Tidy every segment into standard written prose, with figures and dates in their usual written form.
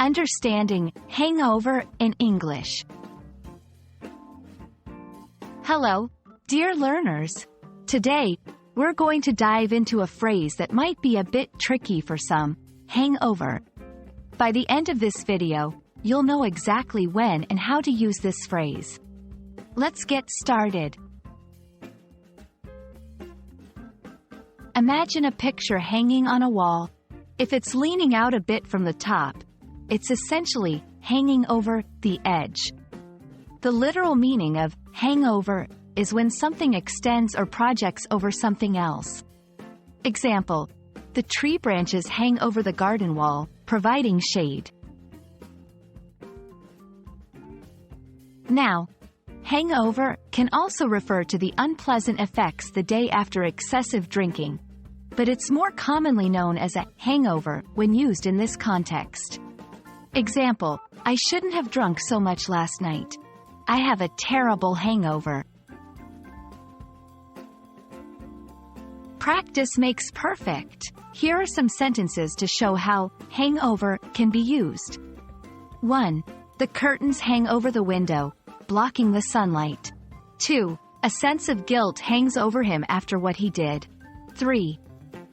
Understanding hangover in English. Hello, dear learners. Today, we're going to dive into a phrase that might be a bit tricky for some: hangover. By the end of this video, you'll know exactly when and how to use this phrase. Let's get started. Imagine a picture hanging on a wall. If it's leaning out a bit from the top, it's essentially hanging over the edge. The literal meaning of hangover is when something extends or projects over something else. Example: the tree branches hang over the garden wall, providing shade. Now, hangover can also refer to the unpleasant effects the day after excessive drinking, but it's more commonly known as a hangover when used in this context. Example: I shouldn't have drunk so much last night. I have a terrible hangover. Practice makes perfect. Here are some sentences to show how hangover can be used. 1. The curtains hang over the window, blocking the sunlight. 2. A sense of guilt hangs over him after what he did. 3.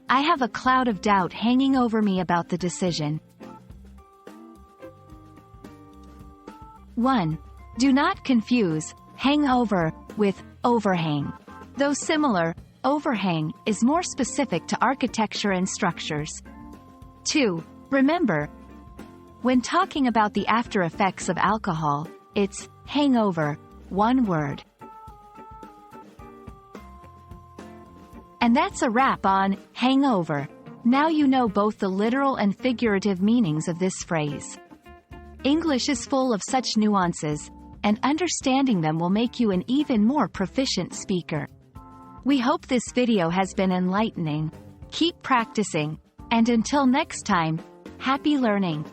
I have a cloud of doubt hanging over me about the decision. 1. Do not confuse hangover with overhang. Though similar, overhang is more specific to architecture and structures. 2. Remember, when talking about the after effects of alcohol, it's hangover, one word. And that's a wrap on hangover. Now you know both the literal and figurative meanings of this phrase. English is full of such nuances, and understanding them will make you an even more proficient speaker. We hope this video has been enlightening. Keep practicing, and until next time, happy learning!